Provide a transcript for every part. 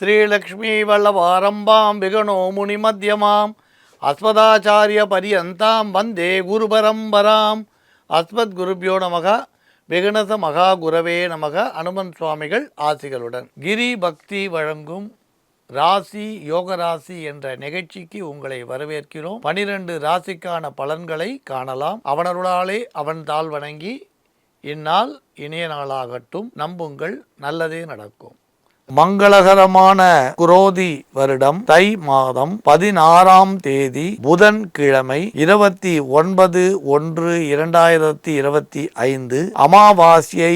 ஸ்ரீலக்ஷ்மீ வல்லவாரம்பாம் விகணோ முனிமத்தியமாம் அஸ்மதாச்சாரிய பரியந்தாம் வந்தே குரு பரம்பராம். அஸ்மத் குருபியோ நமக. விகணச மகா குரவே நமக. அனுமன் சுவாமிகள் ஆசிகளுடன் கிரி பக்தி வழங்கும் ராசி யோக ராசி என்ற நிகழ்ச்சிக்கு உங்களை வரவேற்கிறோம். 12 ராசிக்கான பலன்களை காணலாம். அவனருளாலே அவன் தாழ் வணங்கி இந்நாள் இனிய நாளாகட்டும். நம்புங்கள், நல்லதே நடக்கும். மங்களகரமான குரோதி வருடம் தை மாதம் 16ஆம் தேதி புதன் கிழமை 29/1/2025 அமாவாசையை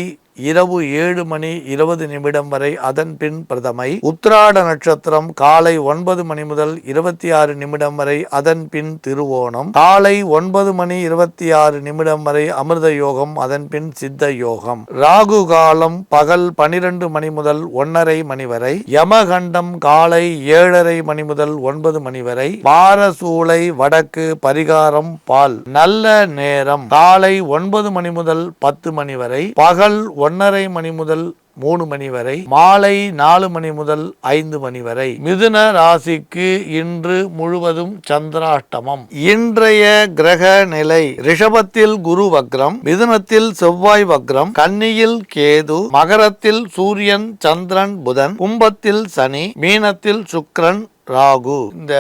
இரவு 7:20 வரை, அதன் பின் பிரதமை. உத்திராட நட்சத்திரம் காலை 9 மணி முதல் 26 வரை, அதன் பின் திருவோணம். காலை 9:26 வரை அமிர்த யோகம், அதன் பின் சித்த யோகம். ராகு காலம் பகல் 12 மணி முதல் 1:30 மணி வரை. யமகண்டம் காலை 7:30 மணி முதல் 9 மணி வரை. பாரசூலை வடக்கு, பரிகாரம் பால். நல்ல நேரம் காலை 9 மணி முதல் 10 மணி வரை, பகல் 1:30 மணி முதல் 3 மணி வரை, மாலை 4 மணி முதல் 5 மணி வரை. மிதுன ராசிக்கு இன்று முழுவதும் சந்திராஷ்டமம். இன்றைய கிரக நிலை: ரிஷபத்தில் குரு வக்ரம், மிதுனத்தில் செவ்வாய் வக்ரம், கன்னியில் கேது, மகரத்தில் சூரியன் சந்திரன் புதன், கும்பத்தில் சனி, மீனத்தில் சுக்கிரன் ராகு. இந்த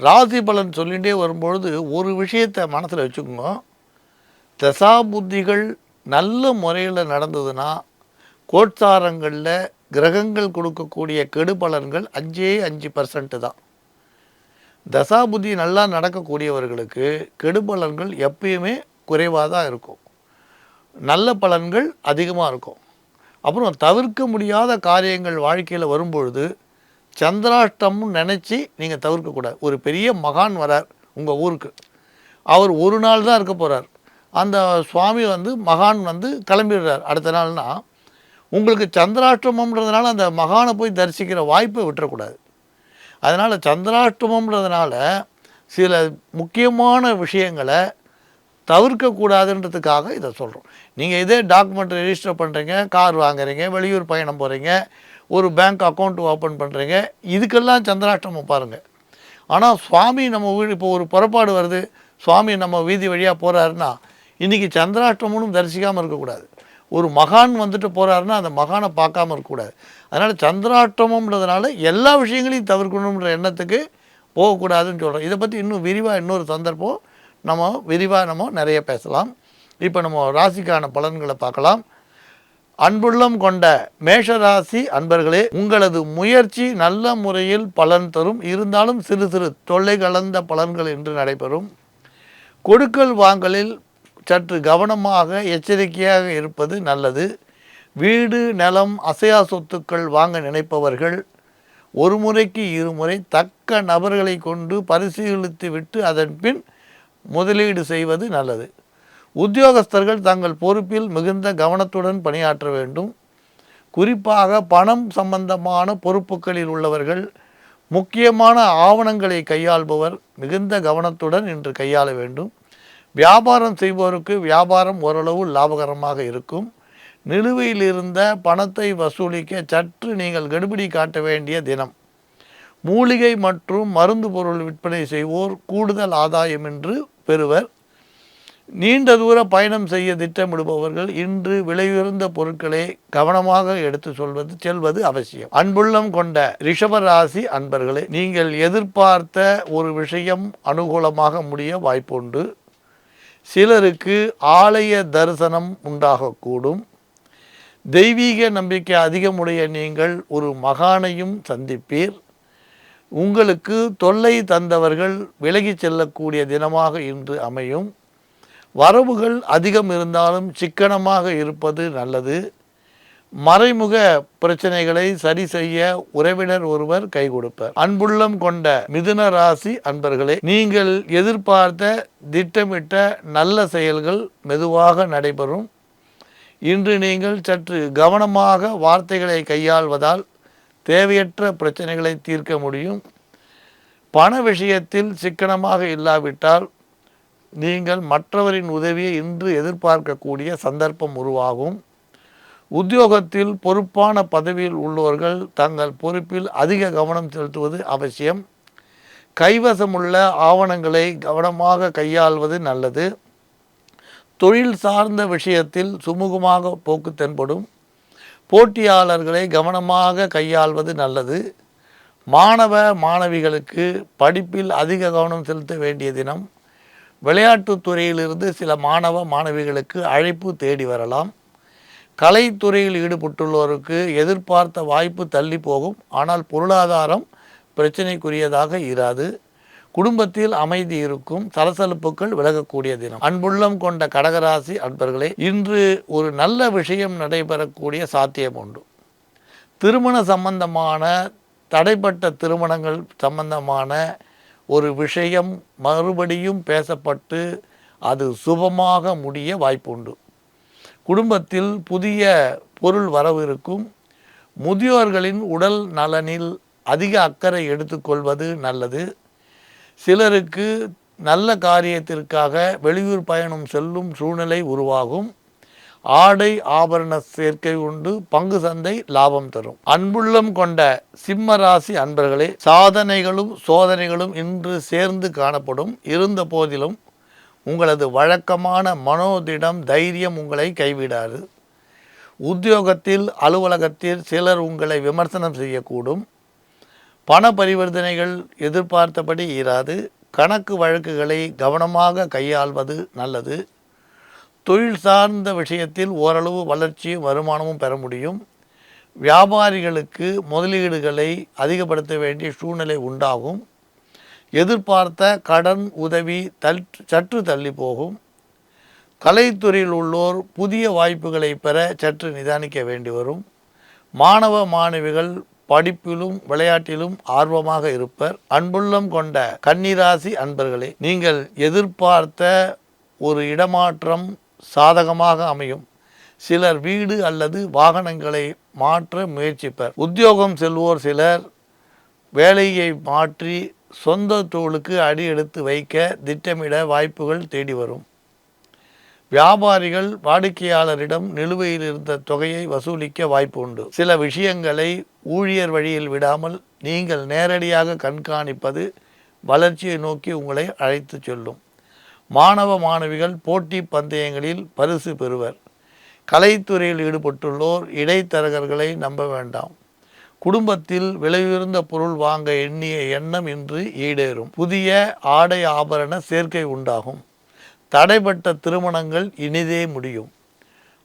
ராசி பலன் சொல்லிட்டே வரும்பொழுது ஒரு விஷயத்தை மனசில் வச்சுக்கோங்க. தசா புத்திகள் நல்ல முறையில் நடந்ததுன்னா கோட்சாரங்களில் கிரகங்கள் கொடுக்கக்கூடிய கெடு பலன்கள் 5% தான். தசாபுத்தி நல்லா நடக்கக்கூடியவர்களுக்கு கெடு பலன்கள் எப்பயுமே குறைவாக தான் இருக்கும், நல்ல பலன்கள் அதிகமாக இருக்கும். அப்புறம் தவிர்க்க முடியாத காரியங்கள் வாழ்க்கையில் வரும்பொழுது சந்திராஷ்டமம் நினச்சி நீங்கள் தவிர்க்கக்கூடாது. ஒரு பெரிய மகான் வரார் உங்கள் ஊருக்கு, அவர் ஒரு நாள் தான் இருக்க போகிறார். அந்த சுவாமி மகான் கிளம்பிடுறார் அடுத்த நாள்னா, உங்களுக்கு சந்திராஷ்டமம்ன்றதுனால அந்த மகானை போய் தரிசிக்கிற வாய்ப்பை விட்டுறக்கூடாது. அதனால் சந்திராஷ்டமம்ன்றதுனால சில முக்கியமான விஷயங்களை தவிர்க்கக்கூடாதுன்றதுக்காக இதை சொல்கிறோம். நீங்கள் இதே டாக்குமெண்ட் ரெஜிஸ்டர் பண்ணுறீங்க, கார் வாங்குறீங்க, வெளியூர் பயணம் போகிறீங்க, ஒரு பேங்க் அக்கௌண்ட் ஓப்பன் பண்ணுறீங்க, இதுக்கெல்லாம் சந்திராஷ்டமம் பாருங்கள். ஆனால் சுவாமி நம்ம வீடு இப்போ ஒரு புறப்பாடு வருது, சுவாமி நம்ம வீதி வழியாக போகிறாருன்னா இன்றைக்கி சந்திராஷ்டமனும் தரிசிக்காமல் இருக்கக்கூடாது. ஒரு மகான் போகிறாருன்னா அந்த மகானை பார்க்காம இருக்கக்கூடாது. அதனால் சந்திராஷ்டமம்ன்றதுனால எல்லா விஷயங்களையும் தவிர்க்கணுன்ற எண்ணத்துக்கு போகக்கூடாதுன்னு சொல்கிறோம். இதை பற்றி இன்னும் விரிவாக இன்னொரு சந்தர்ப்பம் நம்ம நிறைய பேசலாம். இப்போ நம்ம ராசிக்கான பலன்களை பார்க்கலாம். அன்புள்ளம் கொண்ட மேஷராசி அன்பர்களே, உங்களது முயற்சி நல்ல முறையில் பலன் தரும். இருந்தாலும் சிறு சிறு தொல்லை கலந்த பலன்கள் என்று நடைபெறும். கொடுக்கல் வாங்கலில் சற்று கவனமாக எச்சரிக்கையாக இருப்பது நல்லது. வீடு நிலம் அசையா சொத்துக்கள் வாங்க நினைப்பவர்கள் ஒரு முறைக்கு இருமுறை தக்க நபர்களை கொண்டு பரிசீலித்து விட்டு அதன் பின் முதலீடு செய்வது நல்லது. உத்தியோகஸ்தர்கள் தங்கள் பொறுப்பில் மிகுந்த கவனத்துடன் பணியாற்ற வேண்டும். குறிப்பாக பணம் சம்பந்தமான பொறுப்புகளில் உள்ளவர்கள், முக்கியமான ஆவணங்களை கையாள்பவர் மிகுந்த கவனத்துடன் இன்று கையாள வேண்டும். வியாபாரம் செய்பவருக்கு வியாபாரம் ஓரளவு லாபகரமாக இருக்கும். நிலுவையில் இருந்த பணத்தை வசூலிக்க சற்று நீங்கள் கடுபிடி காட்ட வேண்டிய தினம். மூலிகை மற்றும் மருந்து பொருள் விற்பனை செய்வோர் கூடுதல் ஆதாயம் என்று பெறுவர். நீண்ட தூர பயணம் செய்ய திட்டமிடுபவர்கள் இன்று விலையுயர்ந்த பொருட்களை கவனமாக எடுத்து செல்வது அவசியம். அன்புள்ளம் கொண்ட ரிஷபராசி அன்பர்களே, நீங்கள் எதிர்பார்த்த ஒரு விஷயம் அனுகூலமாக முடிய வாய்ப்புண்டு. சிலருக்கு ஆலய தரிசனம் உண்டாகக்கூடும். தெய்வீக நம்பிக்கை அதிகமுடைய நீங்கள் ஒரு மகானையும் சந்திப்பீர். உங்களுக்கு தொல்லை தந்தவர்கள் விலகி செல்லக்கூடிய தினமாக இன்று அமையும். வரவுகள் அதிகம் இருந்தாலும் சிக்கனமாக இருப்பது நல்லது. மறைமுக பிரச்சனைகளை சரி செய்ய உறவினர் ஒருவர் கை கொடுப்பார். அன்புள்ளம் கொண்ட மிதுன ராசி அன்பர்களே, நீங்கள் எதிர்பார்த்த திட்டமிட்ட நல்ல செயல்கள் மெதுவாக நடைபெறும். இன்று நீங்கள் சற்று கவனமாக வார்த்தைகளை கையாள்வதால் தேவையற்ற பிரச்சனைகளை தீர்க்க முடியும். பண விஷயத்தில் சிக்கனமாக இல்லாவிட்டால் நீங்கள் மற்றவரின் உதவியை இன்று எதிர்பார்க்கக்கூடிய சந்தர்ப்பம் உருவாகும். உத்தியோகத்தில் பொறுப்பான பதவியில் உள்ளவர்கள் தங்கள் பொறுப்பில் அதிக கவனம் செலுத்துவது அவசியம். கைவசமுள்ள ஆவணங்களை கவனமாக கையாள்வது நல்லது. தொழில் சார்ந்த விஷயத்தில் சுமூகமாக போக்கு தென்படும். போட்டியாளர்களை கவனமாக கையாள்வது நல்லது. மாணவ மாணவிகளுக்கு படிப்பில் அதிக கவனம் செலுத்த வேண்டிய தினம். விளையாட்டுத் துறையிலிருந்து சில மாணவ மாணவிகளுக்கு அழைப்பு தேடி வரலாம். கலைத்துறையில் ஈடுபட்டுள்ளோருக்கு எதிர்பார்த்த வாய்ப்பு தள்ளி போகும். ஆனால் பொருளாதாரம் பிரச்சனைக்குரியதாக இராது. குடும்பத்தில் அமைதி இருக்கும். சலசலப்புகள் விலகக்கூடிய தினம். அன்புள்ளம் கொண்ட கடகராசி அன்பர்களே, இன்று ஒரு நல்ல விஷயம் நடைபெறக்கூடிய சாத்தியம் உண்டு. திருமண சம்பந்தமான தடைப்பட்ட திருமணங்கள் சம்பந்தமான ஒரு விஷயம் மறுபடியும் பேசப்பட்டு அது சுபமாக முடிய வாய்ப்புண்டு. குடும்பத்தில் புதிய பொருள் வரவு இருக்கும். முதியோர்களின் உடல் நலனில் அதிக அக்கறை எடுத்துக்கொள்வது நல்லது. சிலருக்கு நல்ல காரியத்திற்காக வெளியூர் பயணம் செல்லும் சூழ்நிலை உருவாகும். ஆடை ஆபரண சேர்க்கை உண்டு. பங்கு சந்தை லாபம் தரும். அன்புள்ளம் கொண்ட சிம்ம ராசி அன்பர்களே, சாதனைகளும் சோதனைகளும் இன்று சேர்ந்து காணப்படும். இருந்த போதிலும் உங்களது வழக்கமான மனோதிடம் தைரியம் உங்களை கைவிடாது. உத்தியோகத்தில் அலுவலகத்தில் சிலர் உங்களை விமர்சனம் செய்யக்கூடும். பண பரிவர்த்தனைகள் எதிர்பார்த்தபடி இராது. கணக்கு வழக்குகளை கவனமாக கையாள்வது நல்லது. தொழில் சார்ந்த விஷயத்தில் ஓரளவு வளர்ச்சியும் வருமானமும் பெற முடியும். வியாபாரிகளுக்கு முதலீடுகளை அதிகப்படுத்த வேண்டிய சூழ்நிலை உண்டாகும். எதிர்பார்த்த கடன் உதவி சற்று தள்ளி போகும். கலைத்துறையில் உள்ளோர் புதிய வாய்ப்புகளை பெற சற்று நிதானிக்க வேண்டி வரும். மாணவ மாணவிகள் படிப்பிலும் விளையாட்டிலும் ஆர்வமாக இருப்பர். அன்புள்ளம் கொண்ட கன்னிராசி அன்பர்களே, நீங்கள் எதிர்பார்த்த ஒரு இடமாற்றம் சாதகமாக அமையும். சிலர் வீடு அல்லது வாகனங்களை மாற்ற முயற்சிப்பர். உத்தியோகம் செல்வோர் சிலர் வேலையை மாற்றி சொந்த தொழிலுக்கு அடி எடுத்து வைக்க திட்டமிட வாய்ப்புகள் தேடி வரும். வியாபாரிகள் வாடிக்கையாளரிடம் நிலுவையில் இருந்த தொகையை வசூலிக்க வாய்ப்பு உண்டு. சில விஷயங்களை ஊழியர் வழியில் விடாமல் நீங்கள் நேரடியாக கண்காணிப்பது வளர்ச்சியை நோக்கி உங்களை அழைத்து செல்லும். மாணவ மாணவிகள் போட்டி பந்தயங்களில் பரிசு பெறுவர். கலைத்துறையில் ஈடுபட்டுள்ளோர் இடைத்தரகர்களை நம்ப வேண்டாம். குடும்பத்தில் விலையுயர்ந்த பொருள் வாங்க எண்ணிய எண்ணம் இன்று ஈடேறும். புதிய ஆடை ஆபரண சேர்க்கை உண்டாகும். தடைப்பட்ட திருமணங்கள் இனிதே முடியும்.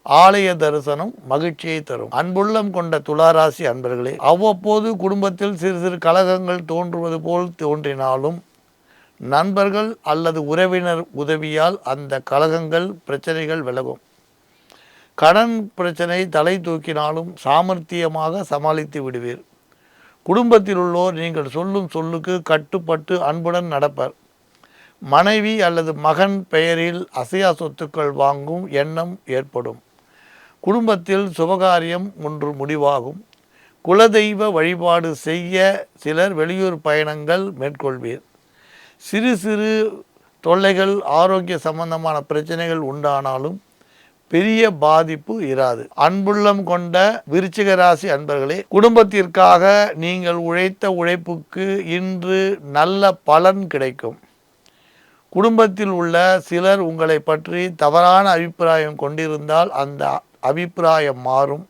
ஆலய தரிசனம் மகிழ்ச்சியை தரும். அன்புள்ளம் கொண்ட துளாராசி அன்பர்களே, அவ்வப்போது குடும்பத்தில் சிறு சிறு கலகங்கள் தோன்றுவது போல் தோன்றினாலும் நண்பர்கள் அல்லது உறவினர் உதவியால் அந்த கலகங்கள் பிரச்சனைகள் விலகும். கடன் பிரச்சனை தலை தூக்கினாலும் சாமர்த்தியமாக சமாளித்து விடுவீர். குடும்பத்தில் உள்ளோர் நீங்கள் சொல்லும் சொல்லுக்கு கட்டுப்பட்டு அன்புடன் நடப்பர். மனைவி அல்லது மகன் பெயரில் அசையா சொத்துக்கள் வாங்கும் எண்ணம் ஏற்படும். குடும்பத்தில் சுபகாரியம் ஒன்று முடிவாகும். குலதெய்வ வழிபாடு செய்ய சிலர் வெளியூர் பயணங்கள் மேற்கொள்வீர். சிறு சிறு தொல்லைகள் ஆரோக்கிய சம்பந்தமான பிரச்சனைகள் உண்டானாலும் பெரிய பாதிப்பு இராது. அன்புள்ளம் கொண்ட விருச்சிக ராசி அன்பர்களே, குடும்பத்திற்காக நீங்கள் உழைத்த உழைப்புக்கு இன்று நல்ல பலன் கிடைக்கும். குடும்பத்தில் உள்ள சிலர் உங்களை பற்றி தவறான அபிப்பிராயம் கொண்டிருந்தால் அந்த அபிப்பிராயம் மாறும்.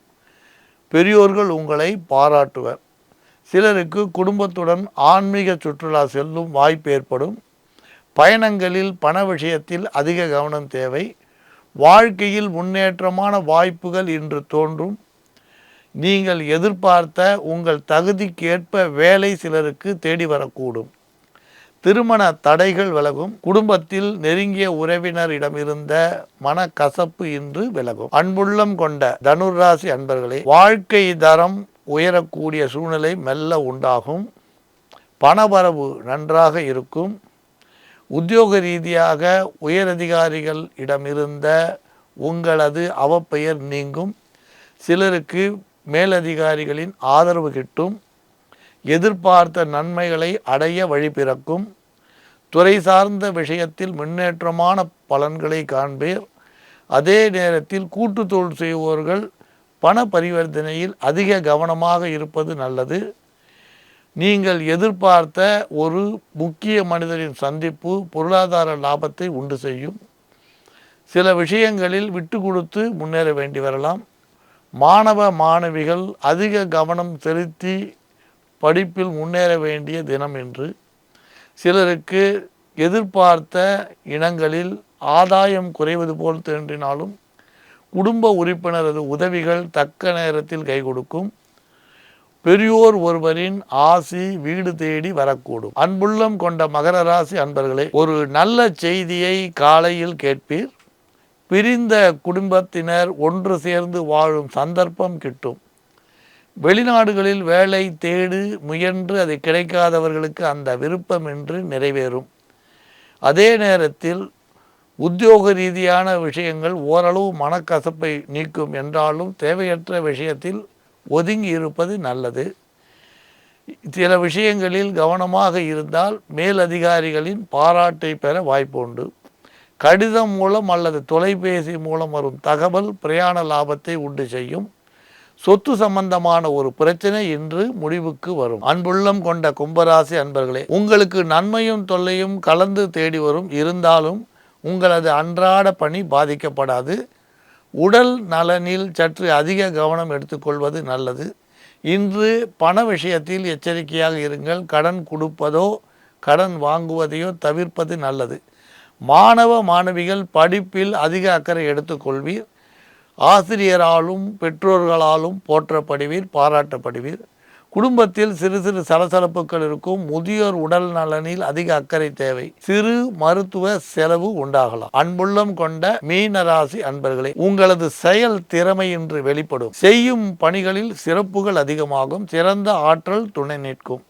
பெரியோர்கள் உங்களை பாராட்டுவர். சிலருக்கு குடும்பத்துடன் ஆன்மீக சுற்றுலா செல்லும் வாய்ப்பு ஏற்படும். பயணங்களில் பண விஷயத்தில் அதிக கவனம் தேவை. வாழ்க்கையில் முன்னேற்றமான வாய்ப்புகள் இன்று தோன்றும். நீங்கள் எதிர்பார்த்த உங்கள் தகுதிக்கேற்ப வேலை சிலருக்கு தேடி வரக்கூடும். திருமண தடைகள் விலகும். குடும்பத்தில் நெருங்கிய உறவினரிடமிருந்த மனக்கசப்பு இன்று விலகும். அன்புள்ளம் கொண்ட தனுராசி அன்பர்களே, வாழ்க்கை தரம் உயரக்கூடிய சூழ்நிலை மெல்ல உண்டாகும். பணவரவு நன்றாக இருக்கும். உத்தியோக ரீதியாக உயரதிகாரிகள் இடமிருந்த உங்களது அவப்பெயர் நீங்கும். சிலருக்கு மேலதிகாரிகளின் ஆதரவு கிட்டும். எதிர்பார்த்த நன்மைகளை அடைய வழி பிறக்கும். துறை சார்ந்த விஷயத்தில் முன்னேற்றமான பலன்களை காண்பீர். அதே நேரத்தில் கூட்டு தொழில் செய்வோர்கள் பண பரிவர்த்தனையில் அதிக கவனமாக இருப்பது நல்லது. நீங்கள் எதிர்பார்த்த ஒரு முக்கிய மனிதரின் சந்திப்பு பொருளாதார லாபத்தை உண்டு செய்யும். சில விஷயங்களில் விட்டு கொடுத்து முன்னேற வேண்டி வரலாம். மாணவ மாணவிகள் அதிக கவனம் செலுத்தி படிப்பில் முன்னேற வேண்டிய தினம் என்று. சிலருக்கு எதிர்பார்த்த இனங்களில் ஆதாயம் குறைவது போல் தோன்றினாலும் குடும்ப உறுப்பினரது உதவிகள் தக்க நேரத்தில் கை கொடுக்கும். பெரியோர் ஒருவரின் ஆசி வீடு தேடி வரக்கூடும். அன்புள்ளம் கொண்ட மகர ராசி அன்பர்களே, ஒரு நல்ல செய்தியை காலையில் கேட்பீர். பிரிந்த குடும்பத்தினர் ஒன்று சேர்ந்து வாழும் சந்தர்ப்பம் கிட்டும். வெளிநாடுகளில் வேலை தேடு முயன்று அது கிடைக்காதவர்களுக்கு அந்த விருப்பம் என்று நிறைவேறும். அதே நேரத்தில் உத்தியோக ரீதியான விஷயங்கள் ஓரளவு மனக்கசப்பை நீக்கும் என்றாலும் தேவையற்ற விஷயத்தில் ஒதுங்கி இருப்பது நல்லது. சில விஷயங்களில் கவனமாக இருந்தால் மேலதிகாரிகளின் பாராட்டை பெற வாய்ப்பு உண்டு. கடிதம் மூலம் அல்லது தொலைபேசி மூலம் வரும் தகவல் பிரயாண லாபத்தை உண்டு செய்யும். சொத்து சம்பந்தமான ஒரு பிரச்சனை இன்று முடிவுக்கு வரும். அன்புள்ளம் கொண்ட கும்பராசி அன்பர்களே, உங்களுக்கு நன்மையும் தொல்லையும் கலந்து தேடி வரும். இருந்தாலும் உங்களது அன்றாட பணி பாதிக்கப்படாது. உடல் நலனில் சற்று அதிக கவனம் எடுத்துக்கொள்வது நல்லது. இன்று பண விஷயத்தில் எச்சரிக்கையாக இருங்கள். கடன் கொடுப்பதோ கடன் வாங்குவதையோ தவிர்ப்பது நல்லது. மாணவ மாணவிகள் படிப்பில் அதிக அக்கறை எடுத்துக்கொள்வீர். ஆசிரியராலும் பெற்றோர்களாலும் போற்றப்படுவீர், பாராட்டப்படுவீர். குடும்பத்தில் சிறு சிறு சலசலப்புகள் இருக்கும். முதியோர் உடல் நலனில் அதிக அக்கறை தேவை. சிறு மருத்துவ செலவு உண்டாகலாம். அன்புள்ளம் கொண்ட மீனராசி அன்பர்களே, உங்களது செயல் திறமை இன்று வெளிப்படும். செய்யும் பணிகளில் சிறப்புகள் அதிகமாகும். சிறந்த ஆற்றல் துணை நிற்கும்.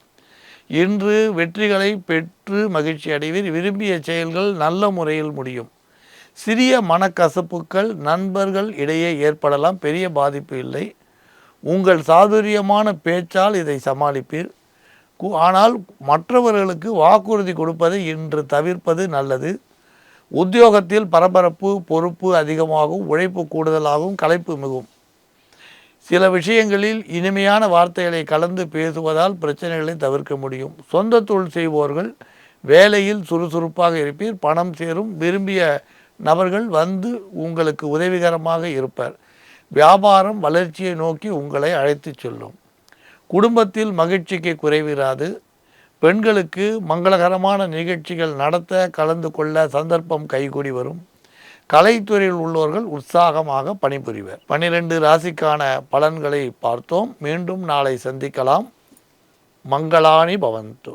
இன்று வெற்றிகளை பெற்று மகிழ்ச்சி அடைவீர். விரும்பிய செயல்கள் நல்ல முறையில் முடியும். சிறிய மனக்கசப்புகள் நண்பர்கள் இடையே ஏற்படலாம். பெரிய பாதிப்பு இல்லை. உங்கள் சாதுரியமான பேச்சால் இதை சமாளிப்பீர். ஆனால் மற்றவர்களுக்கு வாக்குறுதி கொடுப்பதை இன்று தவிர்ப்பது நல்லது. உத்தியோகத்தில் பரபரப்பு பொறுப்பு அதிகமாகவும் உழைப்பு கூடுதலாகவும் களைப்பு மிகும். சில விஷயங்களில் இனிமையான வார்த்தைகளை கலந்து பேசுவதால் பிரச்சனைகளை தவிர்க்க முடியும். சொந்த தொழில் செய்வோர்கள் வேலையில் சுறுசுறுப்பாக இருப்பீர். பணம் சேரும். விரும்பிய நபர்கள் வந்து உங்களுக்கு உதவிகரமாக இருப்பார். வியாபாரம் வளர்ச்சியை நோக்கி உங்களை அழைத்து செல்லும். குடும்பத்தில் மகிழ்ச்சிக்கு குறைவிராது. பெண்களுக்கு மங்களகரமான நிகழ்ச்சிகள் நடத்த கலந்து கொள்ள சந்தர்ப்பம் கைகூடி வரும். கலைத்துறையில் உள்ளவர்கள் உற்சாகமாக பணிபுரிவர். 12 ராசிக்கான பலன்களை பார்த்தோம். மீண்டும் நாளை சந்திக்கலாம். மங்களானி பவந்து.